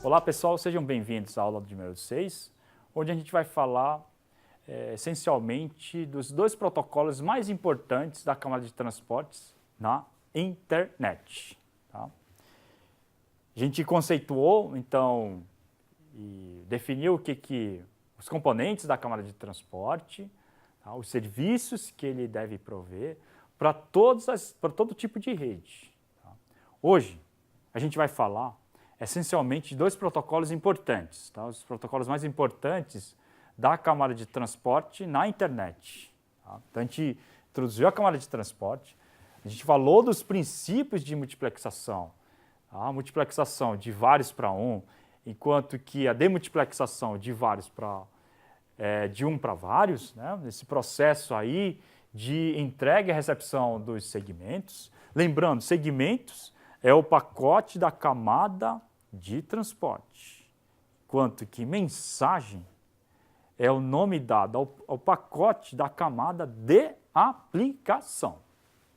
Olá pessoal, sejam bem-vindos à aula de número 6, onde a gente vai falar essencialmente dos dois protocolos mais importantes da camada de transportes na internet. Tá? A gente conceituou, então, e definiu os componentes da camada de transporte, tá? Os serviços que ele deve prover para todo tipo de rede. Tá? Hoje, a gente vai falar essencialmente de dois protocolos importantes, tá? Os protocolos mais importantes da camada de transporte na internet. Tá? Então, a gente introduziu a camada de transporte, a gente falou dos princípios de multiplexação, tá? A multiplexação de vários para um, enquanto que a demultiplexação de vários de um para vários, né? Esse processo aí de entrega e recepção dos segmentos. Lembrando, segmentos é o pacote da camada de transporte, enquanto que mensagem é o nome dado ao pacote da camada de aplicação.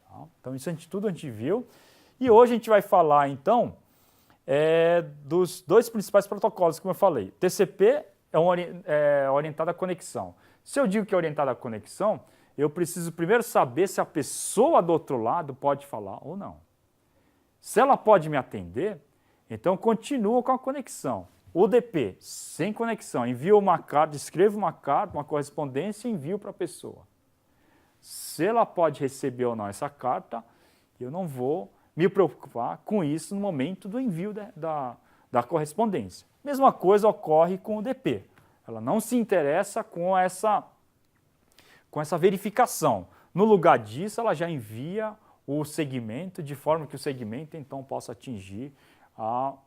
Tá? Então, isso tudo a gente viu. E hoje a gente vai falar, então, dos dois principais protocolos, como eu falei. TCP é orientado à conexão. Se eu digo que é orientado à conexão, eu preciso primeiro saber se a pessoa do outro lado pode falar ou não. Se ela pode me atender, então continua com a conexão. UDP, sem conexão, envio uma carta, escrevo uma carta, uma correspondência e envio para a pessoa. Se ela pode receber ou não essa carta, eu não vou me preocupar com isso no momento do envio da correspondência. Mesma coisa ocorre com o UDP. Ela não se interessa com essa verificação. No lugar disso, ela já envia o segmento, de forma que o segmento, então, possa atingir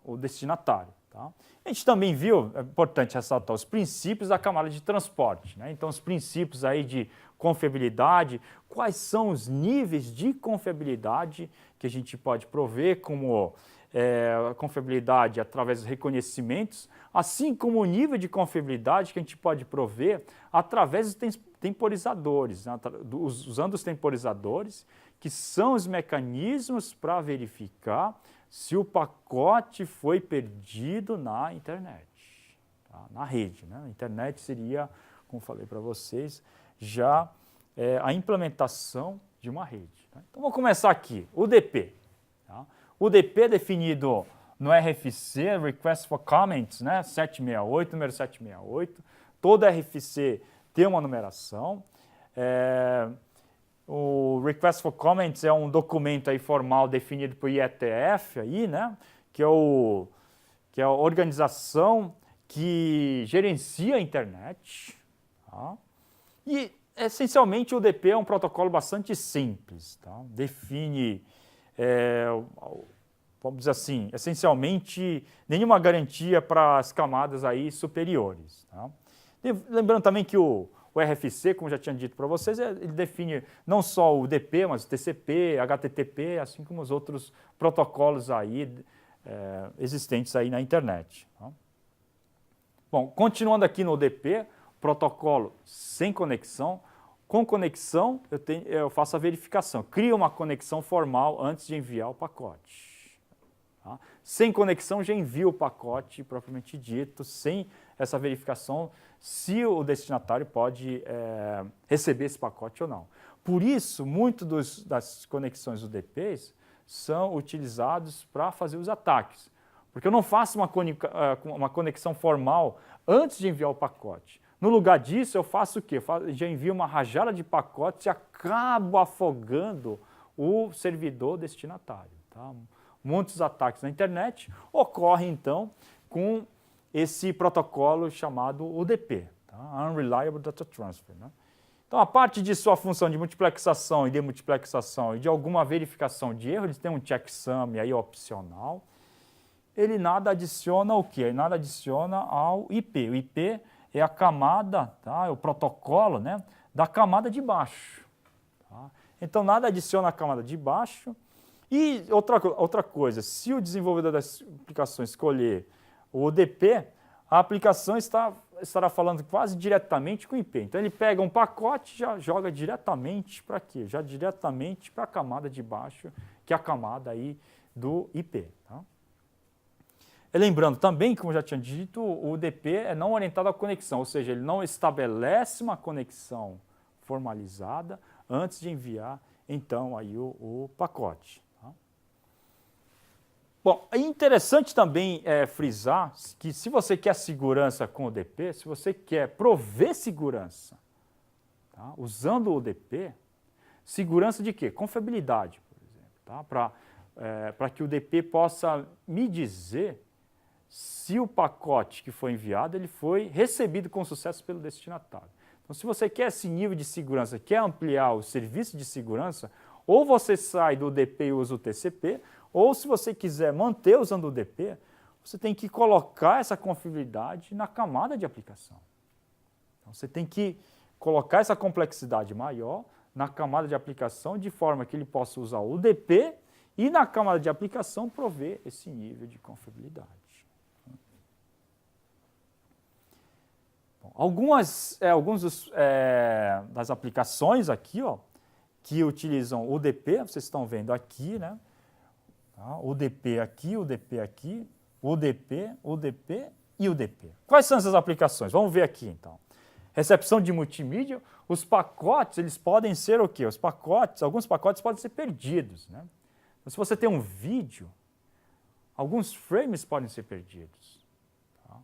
o destinatário. Tá? A gente também viu, é importante ressaltar, os princípios da camada de transporte. Né? Então, os princípios aí de confiabilidade, quais são os níveis de confiabilidade que a gente pode prover, como a confiabilidade através dos reconhecimentos, assim como o nível de confiabilidade que a gente pode prover através dos temporizadores, né? Usando os temporizadores, que são os mecanismos para verificar se o pacote foi perdido na internet, tá? Na rede. Né? A internet seria, como falei para vocês, já a implementação de uma rede. Tá? Então, vamos começar aqui. UDP. Tá? UDP é definido no RFC, Request for Comments, né? 768, número 768. Todo RFC tem uma numeração. O Request for Comments é um documento aí formal definido por IETF, aí, né? que é a organização que gerencia a internet. Tá? E, essencialmente, o UDP é um protocolo bastante simples. Tá? Define, vamos dizer assim, essencialmente, nenhuma garantia para as camadas aí superiores. Tá? Lembrando também que o RFC, como já tinha dito para vocês, ele define não só o UDP, mas o TCP, HTTP, assim como os outros protocolos aí, existentes aí na internet. Tá? Bom, continuando aqui no UDP, protocolo sem conexão. Com conexão, eu faço a verificação. Crio uma conexão formal antes de enviar o pacote. Tá? Sem conexão, já envio o pacote propriamente dito, sem essa verificação, se o destinatário pode receber esse pacote ou não. Por isso, muitas das conexões UDPs são utilizados para fazer os ataques. Porque eu não faço uma conexão formal antes de enviar o pacote. No lugar disso, eu faço o quê? Já envio uma rajada de pacotes e acabo afogando o servidor destinatário. Tá? Muitos ataques na internet ocorrem, então, com esse protocolo chamado UDP, tá? Unreliable Data Transfer. Né? Então, a parte de sua função de multiplexação e demultiplexação e de alguma verificação de erro, ele tem um checksum aí opcional, ele nada adiciona o quê? Ele nada adiciona ao IP. O IP é a camada, tá? É o protocolo, né? Da camada de baixo. Tá? Então, nada adiciona a camada de baixo. E outra coisa, se o desenvolvedor das aplicações escolher o UDP, a aplicação estará falando quase diretamente com o IP. Então, ele pega um pacote e já joga diretamente para quê? Já diretamente para a camada de baixo, que é a camada aí do IP. Tá? E lembrando também, como eu já tinha dito, o UDP é não orientado à conexão, ou seja, ele não estabelece uma conexão formalizada antes de enviar, então, aí o pacote. Tá? Bom, é interessante também frisar que se você quer segurança com o UDP, se você quer prover segurança, tá? Usando o UDP, segurança de quê? Confiabilidade, por exemplo, tá? Para que o UDP possa me dizer se o pacote que foi enviado ele foi recebido com sucesso pelo destinatário. Então, se você quer esse nível de segurança, quer ampliar o serviço de segurança, ou você sai do UDP e usa o TCP, ou se você quiser manter usando o UDP, você tem que colocar essa confiabilidade na camada de aplicação. Então, você tem que colocar essa complexidade maior na camada de aplicação, de forma que ele possa usar o UDP e na camada de aplicação prover esse nível de confiabilidade. Bom, algumas das aplicações aqui, ó, que utilizam o UDP, vocês estão vendo aqui, né? Tá? UDP aqui, UDP aqui, UDP, UDP e UDP. Quais são essas aplicações? Vamos ver aqui, então. Recepção de multimídia, os pacotes, eles podem ser o quê? Alguns pacotes podem ser perdidos, né? Então, se você tem um vídeo, alguns frames podem ser perdidos. Tá?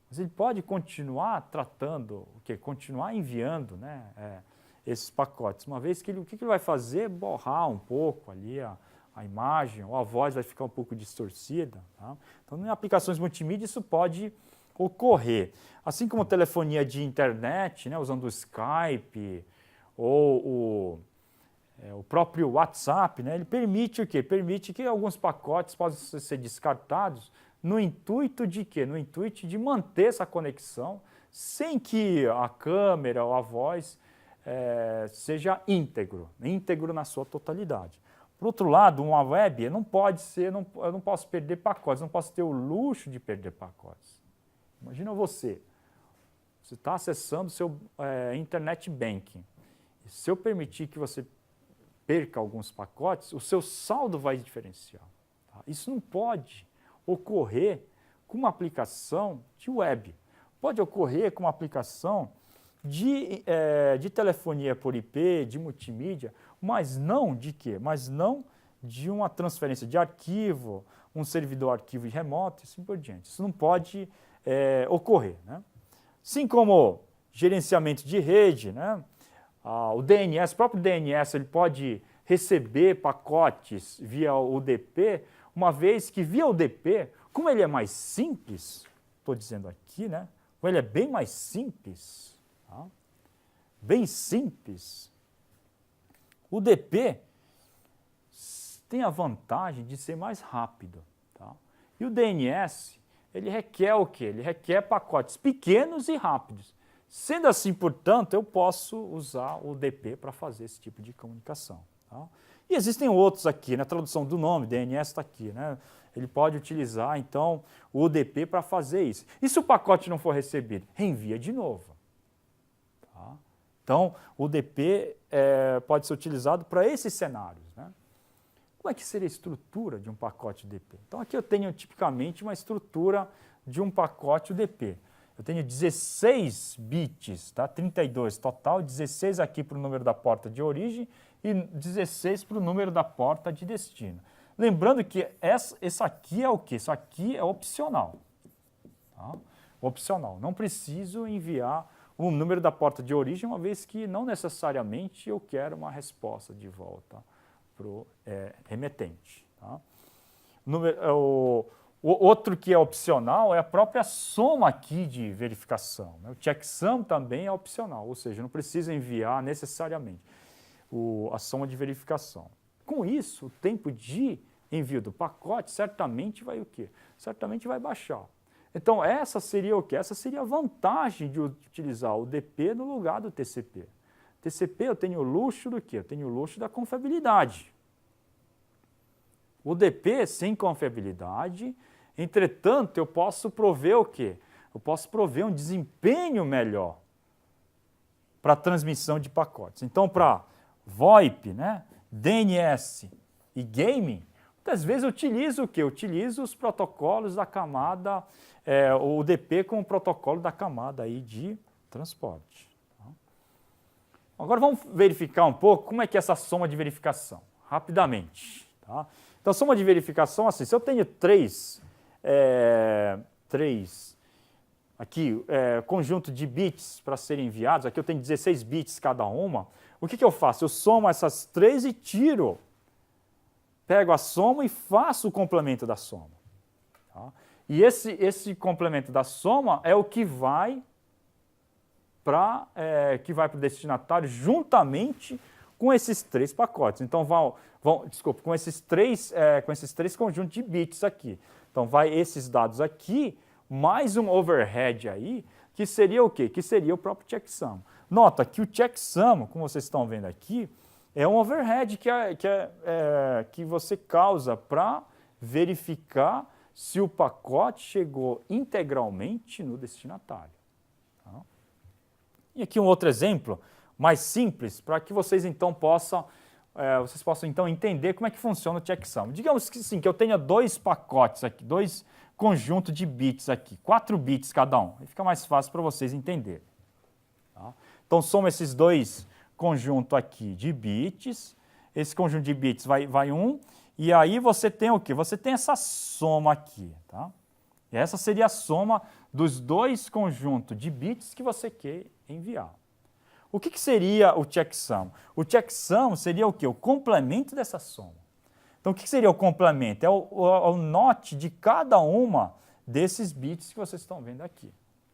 Mas ele pode continuar tratando, continuar enviando, né, esses pacotes, uma vez que o que ele vai fazer? Borrar um pouco ali a imagem, ou a voz vai ficar um pouco distorcida. Tá? Então, em aplicações multimídia, isso pode ocorrer. Assim como telefonia de internet, né, usando o Skype ou o próprio WhatsApp, né, ele permite o quê? Permite que alguns pacotes possam ser descartados no intuito de quê? No intuito de manter essa conexão sem que a câmera ou a voz seja íntegro na sua totalidade. Por outro lado, uma web não pode ser, eu não posso perder pacotes, não posso ter o luxo de perder pacotes. Imagina você está acessando o seu internet banking. E se eu permitir que você perca alguns pacotes, o seu saldo vai diferenciar. Tá? Isso não pode ocorrer com uma aplicação de web. Pode ocorrer com uma aplicação de telefonia por IP, de multimídia, mas não de quê? Mas não de uma transferência de arquivo, um servidor arquivo remoto e assim por diante. Isso não pode ocorrer. Né? Assim como gerenciamento de rede, né? O DNS, o próprio DNS, ele pode receber pacotes via UDP, uma vez que via UDP, como ele é mais simples, estou dizendo aqui, né? Como ele é bem mais simples, tá? Bem simples, o UDP tem a vantagem de ser mais rápido. Tá? E o DNS, ele requer o quê? Ele requer pacotes pequenos e rápidos. Sendo assim, portanto, eu posso usar o UDP para fazer esse tipo de comunicação. Tá? E existem outros aqui, na tradução do nome, DNS está aqui, né? Ele pode utilizar, então, o UDP para fazer isso. E se o pacote não for recebido? Reenvia de novo. Tá? Então, o UDP pode ser utilizado para esses cenários. Né? Como é que seria a estrutura de um pacote UDP? Então, aqui eu tenho tipicamente uma estrutura de um pacote UDP. Eu tenho 16 bits, tá? 32 total, 16 aqui para o número da porta de origem e 16 para o número da porta de destino. Lembrando que essa aqui é o quê? Isso aqui é opcional. Tá? Opcional. Não preciso enviar o número da porta de origem, uma vez que não necessariamente eu quero uma resposta de volta para o remetente. Tá? O outro que é opcional é a própria soma aqui de verificação. Né? O checksum também é opcional, ou seja, não precisa enviar necessariamente a soma de verificação. Com isso, o tempo de envio do pacote certamente vai o quê? Certamente vai baixar. Então, essa seria o quê? Essa seria a vantagem de utilizar o DP no lugar do TCP. TCP eu tenho o luxo do quê? Eu tenho o luxo da confiabilidade. O DP sem confiabilidade, entretanto, eu posso prover o quê? Eu posso prover um desempenho melhor para a transmissão de pacotes. Então, para VoIP, né, DNS e gaming, Muitas vezes eu utilizo o quê? Eu utilizo os protocolos da camada, o UDP como protocolo da camada aí de transporte. Tá? Agora vamos verificar um pouco como é que é essa soma de verificação, rapidamente. Tá? Então, soma de verificação, assim, se eu tenho três aqui, conjunto de bits para serem enviados, aqui eu tenho 16 bits cada uma, o que eu faço? Eu somo essas três e tiro. Pego a soma e faço o complemento da soma. Tá? E esse complemento da soma é o que vai para o destinatário juntamente com esses três pacotes. Então, com esses três conjuntos de bits aqui. Então, vai esses dados aqui, mais um overhead aí, que seria o quê? Que seria o próprio checksum. Nota que o checksum, como vocês estão vendo aqui, é um overhead que você causa para verificar se o pacote chegou integralmente no destinatário. Tá? E aqui um outro exemplo, mais simples, para que vocês então possam então entender como é que funciona o checksum. Digamos que sim, que eu tenha dois pacotes aqui, dois conjuntos de bits aqui, 4 bits cada um. Aí fica mais fácil para vocês entenderem. Tá? Então, soma esses dois conjunto aqui de bits, esse conjunto de bits vai 1, e aí você tem o quê? Você tem essa soma aqui, tá? E essa seria a soma dos dois conjuntos de bits que você quer enviar. O que seria o checksum? O checksum seria o quê? O complemento dessa soma. Então, o que seria o complemento? É o NOT de cada uma desses bits que vocês estão vendo aqui.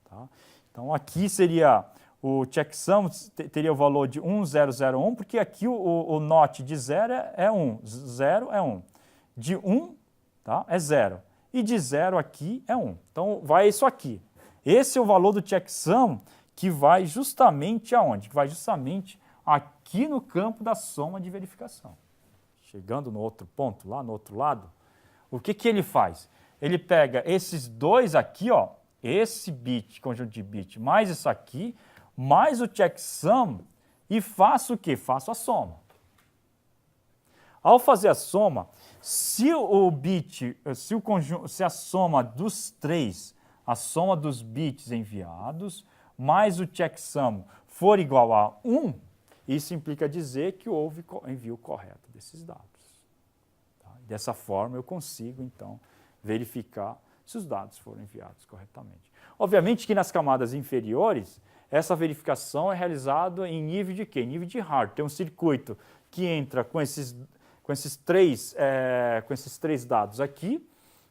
Tá? Então, aqui seria o checksum, teria o valor de 1001, porque aqui o NOT de 0 é 1, 0 é 1. De 1 tá, é 0. E de 0 aqui é 1. Então, vai isso aqui. Esse é o valor do checksum que vai justamente aonde? Que vai justamente aqui no campo da soma de verificação. Chegando no outro ponto, lá no outro lado, o que ele faz? Ele pega esses dois aqui, ó, esse bit, conjunto de bit, mais isso aqui, mais o checksum, e faço o quê? Faço a soma. Ao fazer a soma, se a soma dos três, a soma dos bits enviados, mais o checksum for igual a 1, isso implica dizer que houve envio correto desses dados. Tá? Dessa forma, eu consigo, então, verificar se os dados foram enviados corretamente. Obviamente que nas camadas inferiores, essa verificação é realizada em nível de quê? Em nível de hardware. Tem um circuito que entra com esses três dados aqui,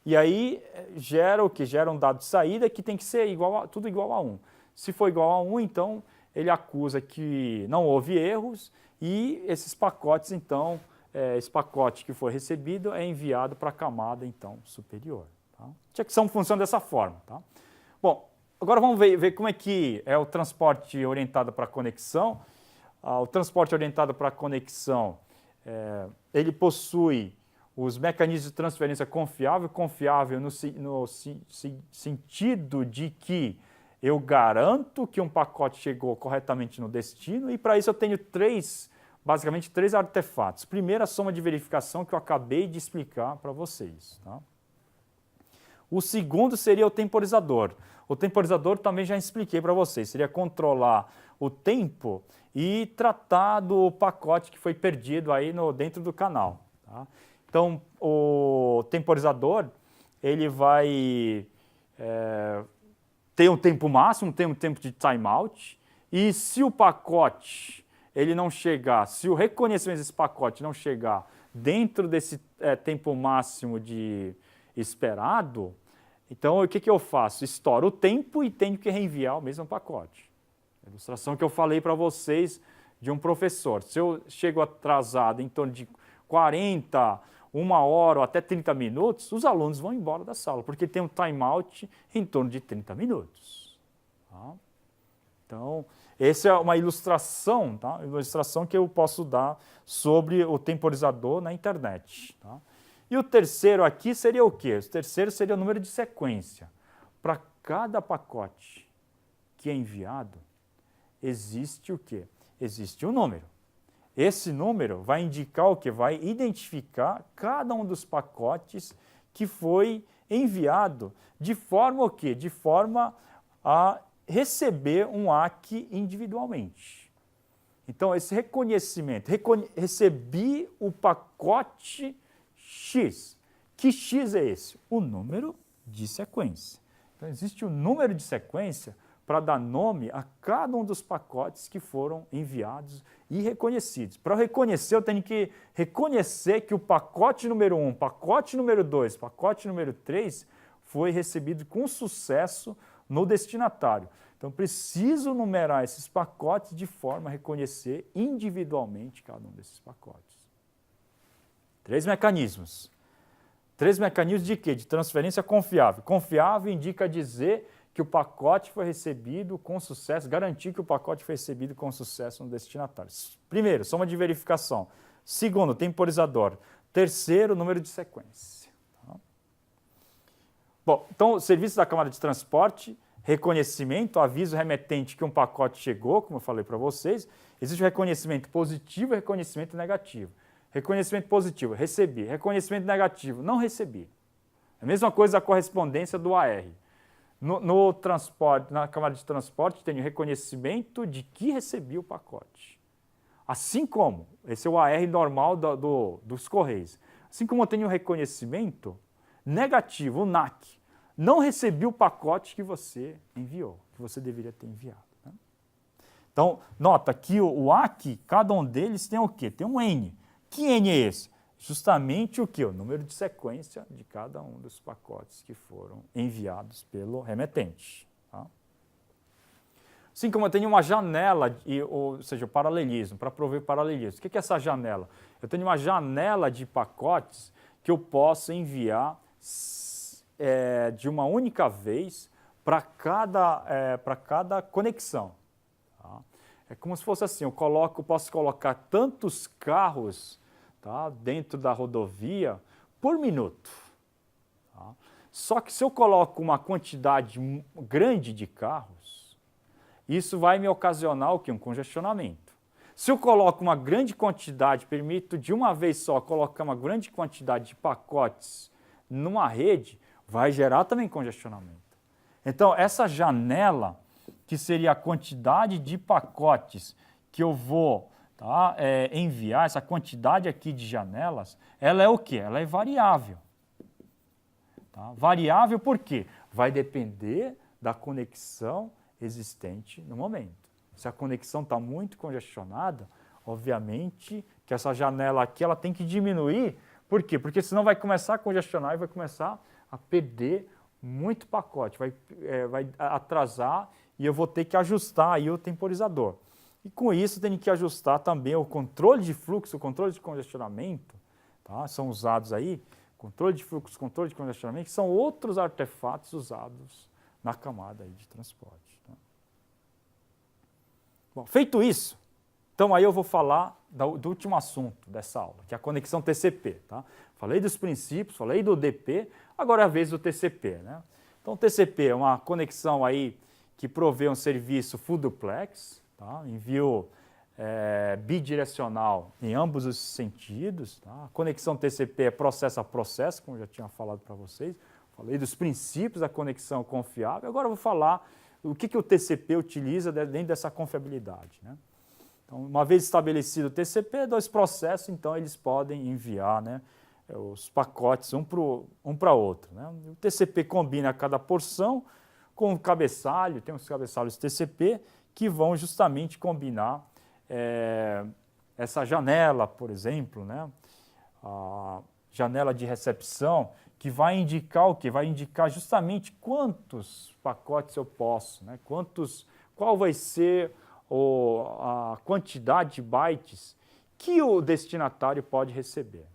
e aí gera o quê? Gera um dado de saída que tem que ser tudo igual a 1. Se for igual a 1, então, ele acusa que não houve erros e esses pacotes, então, esse pacote que foi recebido é enviado para a camada, então, superior. Tá? A checksum funciona dessa forma. Tá? Bom, agora vamos ver como é que é o transporte orientado para conexão. O transporte orientado para conexão, ele possui os mecanismos de transferência confiável no sentido de que eu garanto que um pacote chegou corretamente no destino, e para isso eu tenho basicamente três artefatos. Primeiro, a soma de verificação que eu acabei de explicar para vocês. Tá? O segundo seria o temporizador. O temporizador também já expliquei para vocês. Seria controlar o tempo e tratar do pacote que foi perdido aí dentro do canal. Tá? Então, o temporizador, ele vai tem um tempo máximo, tem um tempo de timeout, e se o pacote ele não chegar, se o reconhecimento desse pacote não chegar dentro desse tempo máximo de esperado, então o que eu faço? Estouro o tempo e tenho que reenviar o mesmo pacote. A ilustração que eu falei para vocês de um professor. Se eu chego atrasado em torno de 40, 1 hora ou até 30 minutos, os alunos vão embora da sala, porque tem um timeout em torno de 30 minutos. Tá? Então, essa é uma ilustração, tá? Uma ilustração que eu posso dar sobre o temporizador na internet. Tá? E o terceiro aqui seria o quê? O terceiro seria o número de sequência. Para cada pacote que é enviado, existe o quê? Existe um número. esse número vai indicar o quê? Vai identificar cada um dos pacotes que foi enviado de forma o quê? De forma a receber um ACK individualmente. Então, esse reconhecimento, recebi o pacote X. Que X é esse? O número de sequência. Então, existe o número de sequência para dar nome a cada um dos pacotes que foram enviados e reconhecidos. Para eu reconhecer, eu tenho que reconhecer que o pacote número 1, pacote número 2, pacote número 3 foi recebido com sucesso no destinatário. Então, preciso numerar esses pacotes de forma a reconhecer individualmente cada um desses pacotes. 3 mecanismos. 3 mecanismos de quê? De transferência confiável. Confiável indica dizer que o pacote foi recebido com sucesso, garantir que o pacote foi recebido com sucesso no destinatário. Primeiro, soma de verificação. Segundo, temporizador. Terceiro, número de sequência. Tá? Bom, então, serviço da camada de transporte, reconhecimento, aviso remetente que um pacote chegou, como eu falei para vocês. Existe o reconhecimento positivo e reconhecimento negativo. Reconhecimento positivo, recebi. Reconhecimento negativo, não recebi. A mesma coisa a correspondência do AR. No transporte, na camada de transporte, tem o reconhecimento de que recebi o pacote. Assim como, esse é o AR normal dos Correios. Assim como eu tenho o reconhecimento negativo, o NAC. Não recebi o pacote que você enviou, que você deveria ter enviado. Né? Então, nota que o ACK, cada um deles tem o quê? Tem um N. Que N é esse? Justamente o quê? O número de sequência de cada um dos pacotes que foram enviados pelo remetente. Tá? Assim como eu tenho uma janela, ou seja, o paralelismo, para prover paralelismo. O que é essa janela? Eu tenho uma janela de pacotes que eu posso enviar de uma única vez para cada conexão. Tá? É como se fosse assim, eu posso colocar tantos carros, tá, dentro da rodovia por minuto. Tá? Só que se eu coloco uma quantidade grande de carros, isso vai me ocasionar o quê? Um congestionamento. Se eu coloco uma grande quantidade, permito de uma vez só colocar uma grande quantidade de pacotes numa rede, vai gerar também congestionamento. Então, essa janela, que seria a quantidade de pacotes que eu vou enviar, essa quantidade aqui de janelas, ela é o quê? Ela é variável. Tá? Variável por quê? Vai depender da conexão existente no momento. Se a conexão está muito congestionada, obviamente que essa janela aqui ela tem que diminuir. Por quê? Porque senão vai começar a congestionar e vai começar a perder muito pacote, vai atrasar e eu vou ter que ajustar aí o temporizador. E com isso tem que ajustar também o controle de fluxo, o controle de congestionamento, tá? São usados aí, controle de fluxo, controle de congestionamento, que são outros artefatos usados na camada aí de transporte. Tá? Bom, feito isso, então aí eu vou falar do último assunto dessa aula, que é a conexão TCP. Tá? Falei dos princípios, falei do DP, agora é a vez do TCP. Né? Então o TCP é uma conexão aí que provê um serviço full duplex, tá? Envio bidirecional em ambos os sentidos. Tá? A conexão TCP é processo a processo, como eu já tinha falado para vocês. Falei dos princípios da conexão confiável. Agora eu vou falar o que o TCP utiliza dentro dessa confiabilidade. Né? Então, uma vez estabelecido o TCP, dois processos, então eles podem enviar, né, os pacotes um para outro. Né? O TCP combina cada porção com um cabeçalho, tem os cabeçalhos TCP que vão justamente combinar essa janela, por exemplo, né? A janela de recepção, que vai indicar o quê? Vai indicar justamente quantos pacotes eu posso, né? Qual vai ser a quantidade de bytes que o destinatário pode receber.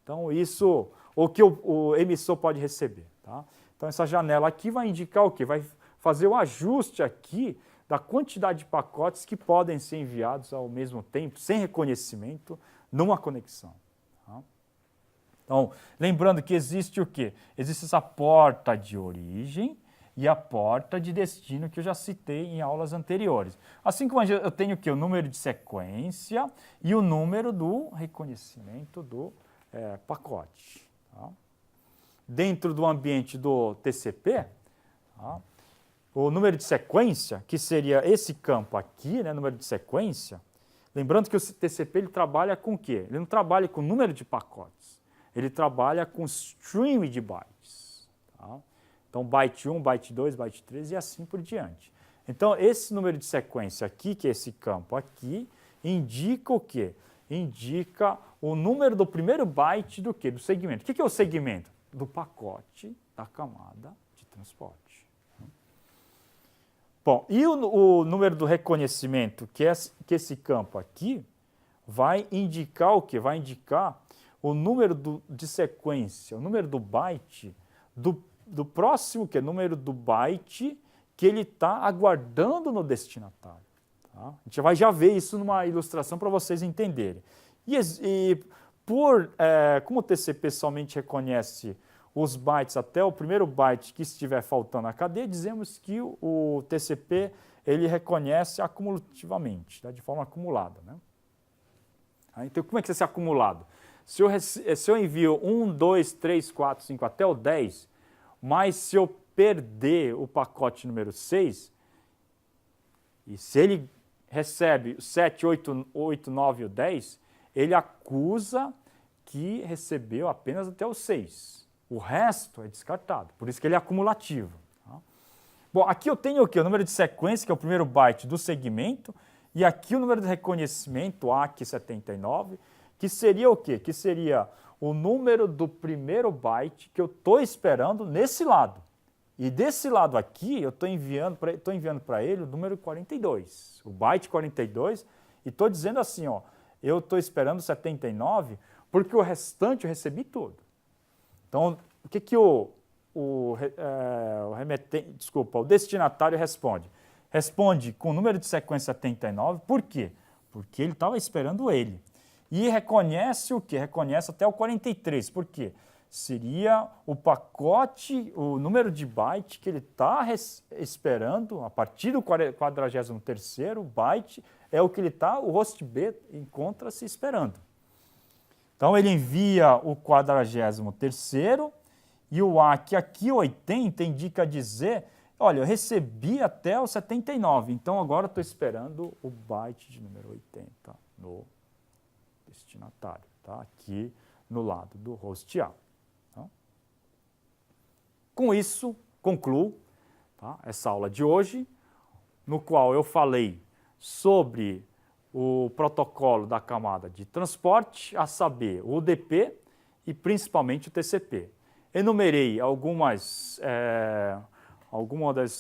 Então, isso, ou que o emissor pode receber. Tá? Então, essa janela aqui vai indicar o quê? Vai fazer o ajuste aqui da quantidade de pacotes que podem ser enviados ao mesmo tempo, sem reconhecimento, numa conexão. Tá? Então, lembrando que existe o quê? Existe essa porta de origem e a porta de destino que eu já citei em aulas anteriores. Assim como eu tenho aqui o número de sequência e o número do reconhecimento do pacote. Tá? Dentro do ambiente do TCP, tá? O número de sequência, que seria esse campo aqui, né, número de sequência, lembrando que o TCP ele trabalha com o quê? Ele não trabalha com número de pacotes, ele trabalha com stream de bytes. Tá? Então, byte 1, byte 2, byte 3 e assim por diante. Então, esse número de sequência aqui, que é esse campo aqui, indica o quê? Indica o número do primeiro byte do quê? Do segmento. O que é o segmento? Do pacote da camada de transporte. Bom, e o número do reconhecimento, que esse campo aqui, vai indicar o quê? Vai indicar o número de sequência, o número do byte do próximo, que é o número do byte que ele está aguardando no destinatário. Tá? A gente vai já ver isso numa ilustração para vocês entenderem. Como o TCP somente reconhece os bytes até o primeiro byte que estiver faltando na cadeia, dizemos que o TCP ele reconhece acumulativamente, tá? De forma acumulada. Né? Então, como é que é esse acumulado? Se eu envio 1, 2, 3, 4, 5 até o 10, mas se eu perder o pacote número 6, e se ele recebe o 7, 8, 9 e o 10, ele acusa que recebeu apenas até o 6. O resto é descartado, por isso que ele é acumulativo. Tá? Bom, aqui eu tenho o quê? O número de sequência, que é o primeiro byte do segmento, e aqui o número de reconhecimento, AQ79, que seria o quê? Que seria o número do primeiro byte que eu estou esperando nesse lado. E desse lado aqui, eu estou enviando para ele o número 42, o byte 42, e estou dizendo assim, ó, eu estou esperando 79, porque o restante eu recebi tudo. Então, o que o destinatário responde? Responde com o número de sequência 79, por quê? Porque ele estava esperando ele. E reconhece o quê? Reconhece até o 43, por quê? Seria o pacote, o número de byte que ele está esperando, a partir do 43º byte, é o que ele está, o host B encontra-se esperando. Então, ele envia o 43º e o AQ aqui, 80, indica dizer, olha, eu recebi até o 79, então agora estou esperando o byte de número 80 no destinatário, tá? Aqui no lado do host A. Tá? Com isso, concluo, tá, essa aula de hoje, no qual eu falei sobre o protocolo da camada de transporte, a saber, o UDP e principalmente o TCP. Enumerei alguns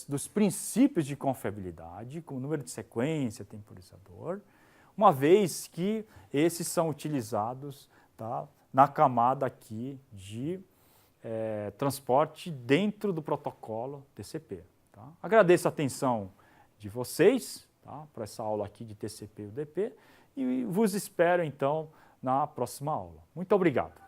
dos princípios de confiabilidade, como número de sequência, temporizador, uma vez que esses são utilizados, tá, na camada aqui de transporte dentro do protocolo TCP. Tá? Agradeço a atenção de vocês, tá, para essa aula aqui de TCP e UDP e vos espero então na próxima aula. Muito obrigado.